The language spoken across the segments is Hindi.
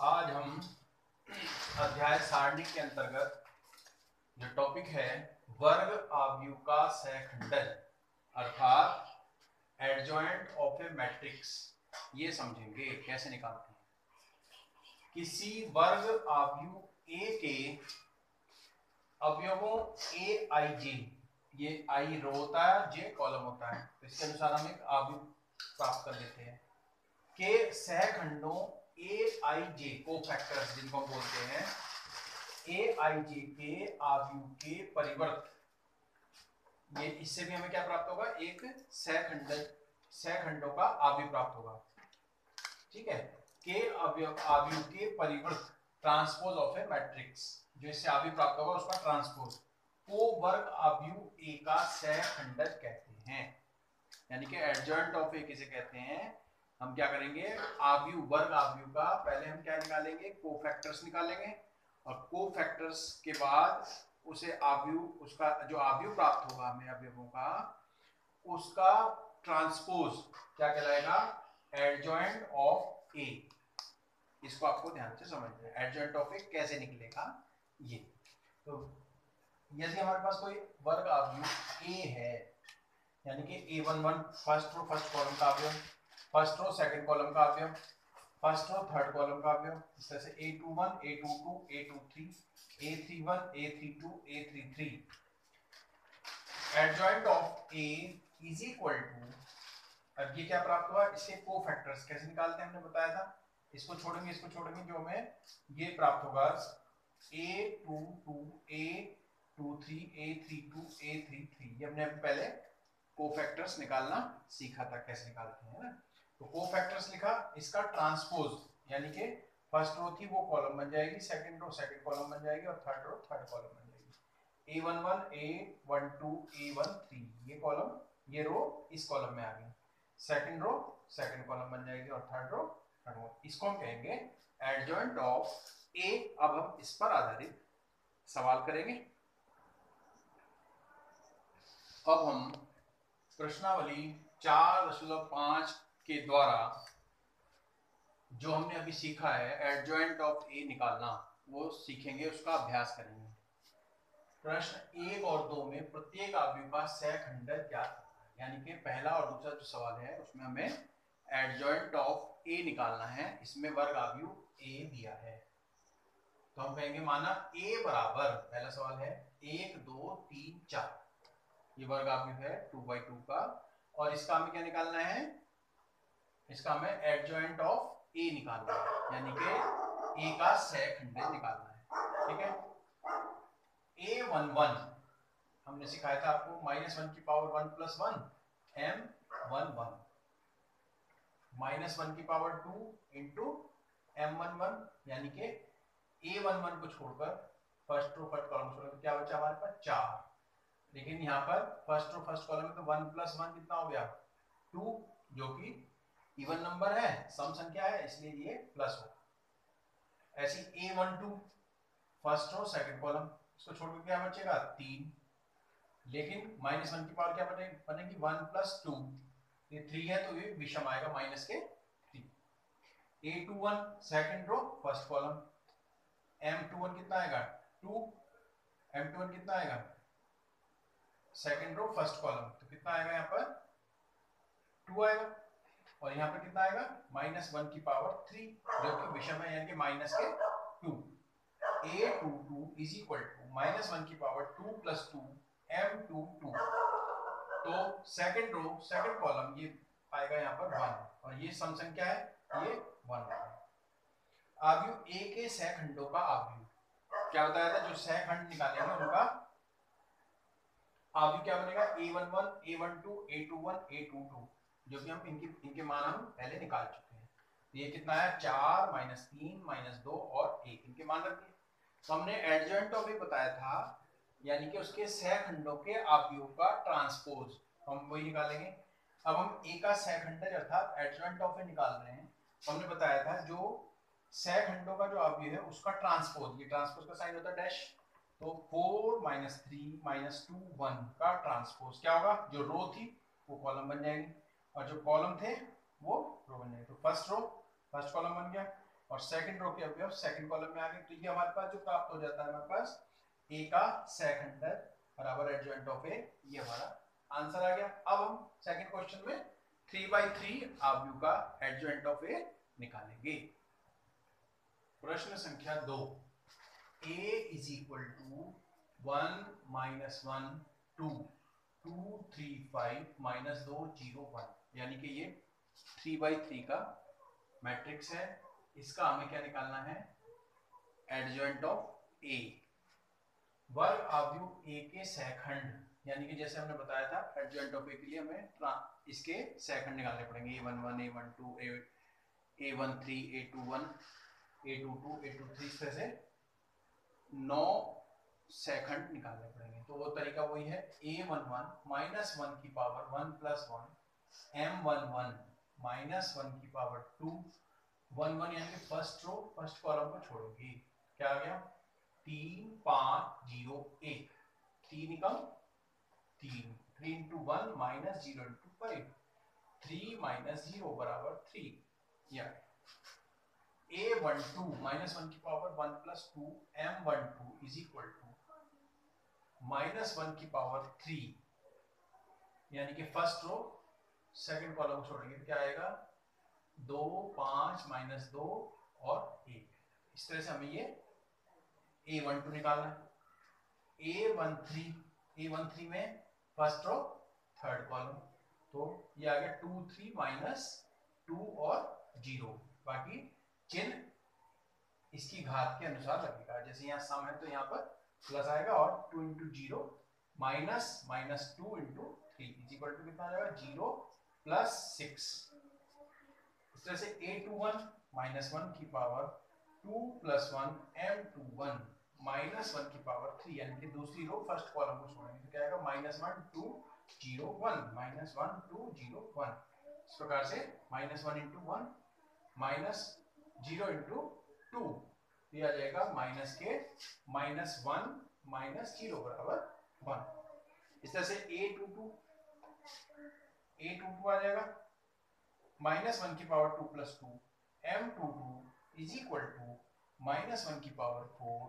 आज हम अध्याय सारणी के अंतर्गत जो टॉपिक है वर्ग आव्यूह का सहखंडन अर्थात एडजॉइंट ऑफ ए मैट्रिक्स ये समझेंगे कैसे निकालते हैं। किसी वर्ग आव्यूह ए के अवयवों ए आई जे, ये आई रो होता है, जे कॉलम होता है, तो इसके अनुसार हम एक आव्यूह प्राप्त कर लेते हैं के सहखंडों ए आई जे को फैक्टर्स जिनको हम बोलते हैं ए आई जे के आव्यूह के परिवर्त, ये इससे भी हमें क्या प्राप्त होगा, एक सहखंडों का आव्यूह प्राप्त होगा। ठीक है, के आव्यूह के परिवर्त ट्रांसपोज ऑफ ए मैट्रिक्स, जो इससे आव्यूह प्राप्त होगा उसका ट्रांसपोज को वर्ग आव्यूह ए का सहखंडक कहते हैं। यानी कि एडजॉइंट ऑफ ए किसे कहते हैं। हम क्या करेंगे, आव्यूह वर्ग आव्यूह का पहले हम क्या निकालेंगे, कोफैक्टर्स निकालेंगे और कोफैक्टर्स के बाद उसे आव्यूह, उसका जो आव्यूह प्राप्त होगा हमें अवयवों का, उसका ट्रांसपोज क्या कहलाएगा, एडजॉइंट ऑफ ए। इसको आपको ध्यान से समझना है, एडजॉइंट ऑफ ए कैसे निकलेगा ये। तो यदि हमारे पास कोई वर्ग आव्यूह ए है, यानी कि A11 first row first column का अवयव, फर्स्ट रो सेकंड कॉलम का अवयव, फर्स्ट रो थर्ड कॉलम का अवयव, इस तरह से A21 A22 A23 A31 A32 A33। Adjoint of A is equal to, अब ये क्या प्राप्त हुआ, इसके कोफैक्टर्स कैसे निकालते हैं हमने बताया था, इसको छोड़ेंगे जो हमें ये प्राप्त होगा A22 A23 A32 A33, ये हमने पहले कोफैक्टर्स निकालना सीखा था, कैसे निकालते हैं ना। तो कोफैक्टर्स लिखा, इसका ट्रांसपोज यानी कि फर्स्ट रो थी वो कॉलम बन जाएगी, सेकंड रो सेकंड कॉलम बन जाएगी और थर्ड रो थर्ड कॉलम बन जाएगी। A11 A12 A13 ये कॉलम, ये रो इस कॉलम में आ गई, सेकंड रो सेकंड कॉलम बन जाएगी और थर्ड रो थर्ड रो। इसको हम कहेंगे एडजॉइंट ऑफ ए। अब हम इस पर आधारित सवाल करेंगे। अब हम प्रश्नावली 4.5 के द्वारा जो हमने अभी सीखा है एडजॉइंट ऑफ ए निकालना, वो सीखेंगे, उसका अभ्यास करेंगे। प्रश्न 1 और 2 में प्रत्येक आव्यूह का सहखंडक क्या था, यानी कि पहला और दूसरा जो सवाल है उसमें हमें एडजॉइंट ऑफ ए निकालना है। इसमें वर्ग आव्यूह ए दिया है, तो हम कहेंगे माना ए बराबर, पहला सवाल है 1 2 3 4, ये वर्ग आव्यूह है 2/2 का, और इसका हमें क्या निकालना है, इसका हमें एडजॉइंट ऑफ ए निकालना है, यानी कि ए का सहखंडक निकालना है। ठीक है, A11 हमने सिखाया था आपको -1 की पावर 1 + 1 M11, -1 की पावर 2 × M11, यानी कि A11 को छोड़कर फर्स्ट रो फर्स्ट कॉलम छोड़कर क्या बचा हमारे पास 4, लेकिन यहाँ पर फर्स्ट रो फर्स्ट कॉलम में तो 1 + 1 कितना हो गया 2, जो कि इवन नंबर है, सम संख्या है, इसलिए ये प्लस होगा। ऐसी A12 first row second column, इसको छोड़कर क्या बचेगा 3, लेकिन -1 की पावर क्या बनेगी 1 + 2, ये 3 है तो ये विषम आएगा -3। A21 second row first column, M21 कितना आएगा 2, M21 कितना आएगा सेकंड रो फर्स्ट कॉलम, तो कितना आएगा यहाँ पर 2 आएगा, और यहाँ पर कितना आएगा -1 की पावर 3, जो कि विषम है, यानी कि -2। A22 इज इक्वल टू -1 की पावर 2 + 2 M22, तो सेकंड रो सेकंड कॉलम ये आएगा यहाँ पर 1, और ये सम संख्या है, ये 1 है। आव्यूह ए के सहखंडों का आव्यूह क्या बताया था, जो सहखंड निकालेंगे उनका आव्यूह क्या बनेगा A11 A12 A21 A22, जो कि हम इनके मान हम पहले निकाल चुके हैं। ये कितना है 4 -3 -2 और 1, इनके मान रख दिए। तो हमने एडजॉइंट ऑफ ए बताया था, यानी कि उसके सहखंडों के आव्यूह का ट्रांसपोज, हम वही निकालेंगे। अब हम ए का सहखंडक अर्थात एडजॉइंट ऑफ ए निकाल रहे हैं। हमने बताया था जो सहखंडों का जो आव्यूह है उसका ट्रांसपोज, ये ट्रांसपोज का साइन होता है डैश, तो 4 -3 -2 1 का ट्रांसपोज क्या होगा, जो रो थी वो कॉलम बन जाएगी और जो कॉलम थे वो रो बन जाएगी। तो फर्स्ट रो फर्स्ट कॉलम बन गया, और सेकंड रो के अवयव सेकंड कॉलम में आ गए। तो ये हमारे पास जो प्राप्त हो जाता है हमारे पास ए का सेक अंडर बराबर एडजॉइंट ऑफ ए, ये हमारा आंसर आ गया। अब हम सेकंड क्वेश्चन में 3/3 आव्यूह का एडजॉइंट ऑफ ए निकालेंगे। प्रश्न संख्या 2, a is equal to 1 minus 1 2 2 3 5 minus 2 0 1, यानी कि ये 3/3 का मैट्रिक्स है। इसका हमें क्या निकालना है, एडजॉइंट ऑफ ए। वर्ग आव्यूह ए के सहखंड, यानी कि जैसे हमने बताया था एडजॉइंट ऑफ ए के लिए हमें इसके सहखंड निकालने पड़ेंगे, a11 a12 a13 a21 a22 a23, इस तरह से 9 सहखंड निकालने पड़ेंगे। तो वो तरीका वही है, a11 माइनस 1 की पावर 1 प्लस 1 m11 माइनस 1 की पावर 2 1 1, यानी कि फर्स्ट रो फर्स्ट कॉलम को छोड़ोगी, क्या आ गया 3 5 0 1, 3 एकम 3, 3 into 1 माइनस 0 into 5, 3 माइनस 0 बराबर 3, या a12 माइनस 1 की power 1 plus 2 m12 is equal to minus 1 की पावर 3, यानी कि फर्स्ट रो सेकंड कॉलम को छोड़ेंगे तो क्या आएगा 2 5 माइनस 2 और 1। इस तरह से हमें ये a12 निकालना है। a13 में फर्स्ट रो थर्ड कॉलम, तो ये आ गया 2 3 माइनस 2 और 0, बाकी चिन्ह इसकी घात के अनुसार लगेगा। जैसे यहाँ सम है तो यहाँ पर प्लस आएगा और 2 into 0 minus minus 2 into 3 is equal to कितना आ जाएगा 0 प्लस 6। इस तरह से a21 माइनस 1 की पावर 2 प्लस 1 m21 माइनस 1 की पावर 3, यानी कि दूसरी रो फर्स्ट कॉलम को छोड़ेंगे तो क्या आएगा माइनस 1 2 0 1 माइनस 1 2 0 1। इस प्रकार से माइनस 1 इंटू 1 माइनस 0 इंटू 2, ये आ जाएगा माइनस के माइनस 1 माइनस 0 बराबर 1। इस तरह से a22 आ जाएगा माइनस 1 की power 2 plus 2 m22 is equal to minus 1 की पावर 4,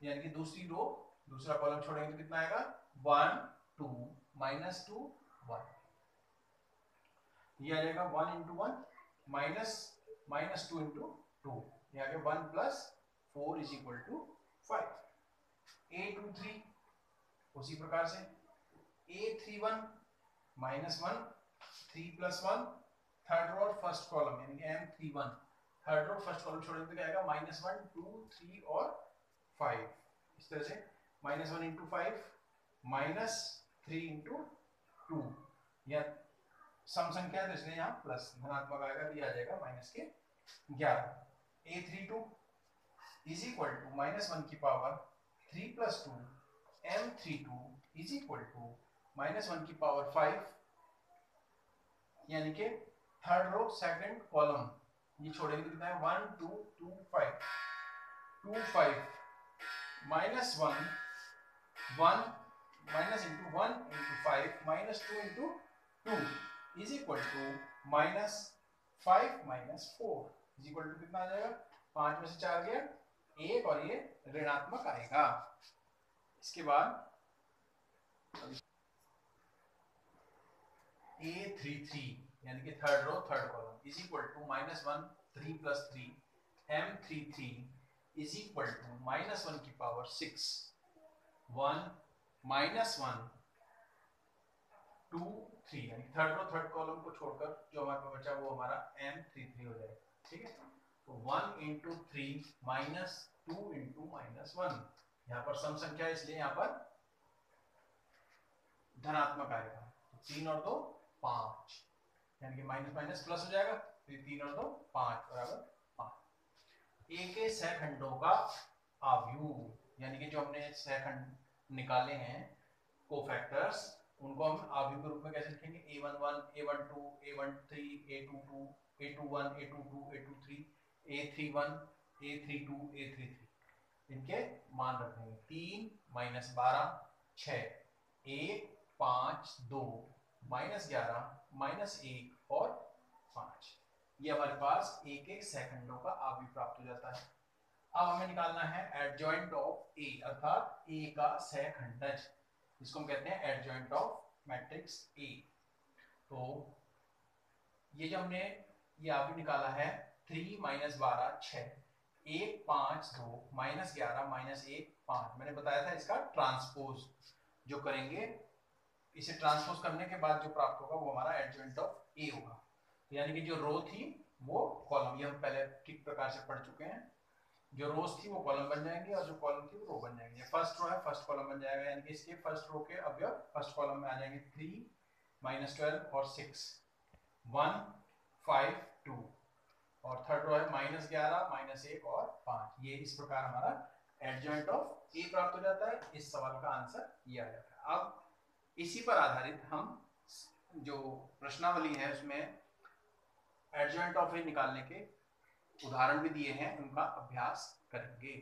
यानी कि दूसरी रो दूसरा कॉलम छोड़ेंगे तो कितना आएगा 1 2 माइनस 2 1, ये आ जाएगा 1 इंटू 1 माइनस माइनस 2 इंटू 2, ये आ गया 1 plus 4 is equal to 5। a23 उसी प्रकार से a31 minus 1 3 plus 1 third row और फर्स्ट कॉलम, यानी कि m31 third row first column छोड़ेंगे तो क्या आएगा माइनस 1 2 3 और 5। इस तरह से माइनस 1 इंटू 5 माइनस 3 इंटू 2, या सम संख्या है तो इसलिए यहाँ प्लस धनात्मक आएगा, तो ये आ जाएगा माइनस के 11। a32 is equal to minus 1 की power 3 plus 2 m32 is equal to minus 1 की पावर 5, यानी कि थर्ड रो सेकंड कॉलम ये छोड़ेंगे तो कितना है 1 2 2 5 2 5 minus 1 1 minus into 1 into 5 minus 2 into 2 is equal to minus 5 minus 4 is equal to कितना आ जाएगा 5 में से 4 गया 1 और ये ऋणात्मक आएगा। इसके बाद a33 यानी कि third row third column is equal to minus 1 3 plus 3 m33 is equal to minus 1 की पावर 6 1 माइनस 1 2 3, यानी थर्ड रो थर्ड कॉलम को छोड़कर जो हमारे पास बचा वो हमारा m33 हो जाएगा। ठीक है, तो 1 इंटू 3 माइनस 2 इंटू माइनस 1, यहाँ पर सम संख्या है इसलिए यहाँ पर धनात्मक आएगा, तो 3 और 2 5, यानी कि माइनस माइनस प्लस हो जाएगा, तो 3 और 2 5 बराबर 5। ए के सहखंडों का आव्यूह, यानी कि जो हमने सहखंड निकाले हैं कोफैक्टर्स, उनको हम आव्यूह के रूप में कैसे लिखेंगे a11 a12 a13 a22 a21 a22 a23 a31 a32 a33, इनके मान रखेंगे 3 माइनस 12 6 1 5 2 माइनस 11 माइनस 1 और 5। ये हमारे पास ए के सहखंडों का आव्यूह प्राप्त हो जाता है। अब हमें निकालना है एडजॉइंट ऑफ ए, अर्थात ए का सहखंडज, जिसको हम कहते हैं एडजॉइंट ऑफ मैट्रिक्स ए। तो ये जो हमने ये आव्यूह निकाला है 3 माइनस 12 6, 1 5 2 माइनस 11 माइनस 1 5, मैंने बताया था इसका ट्रांसपोज जो करेंगे, इसे ट्रांसपोज करने के बाद जो प्राप्त होगा वो हमारा एडजॉइंट ऑफ ए होगा। यानी कि जो रो थी वो कॉलम, ये हम पहले ठीक प्रकार से पढ़ चुके हैं, जो रोज थी वो कॉलम बन जाएंगी और जो कॉलम थी वो रो बन जाएंगे। फर्स्ट रो है फर्स्ट कॉलम बन जाएगा, यानी कि इसके फर्स्ट रो के अवयव फर्स्ट कॉलम में आ जाएंगे 3 माइनस 12 और 6 1 5 2, और थर्ड रो है माइनस 11 माइनस 1 और 5। ये इस प्रकार हमारा एडजॉइंट ऑफ ए प्राप्त हो जाता है। इस सवाल का आंसर ये आ जाता है। अब इसी पर आधारित हम जो प्रश्नावली है उसमें एडजॉइंट ऑफ ए निकालने के उदाहरण भी दिए हैं, उनका अभ्यास करेंगे।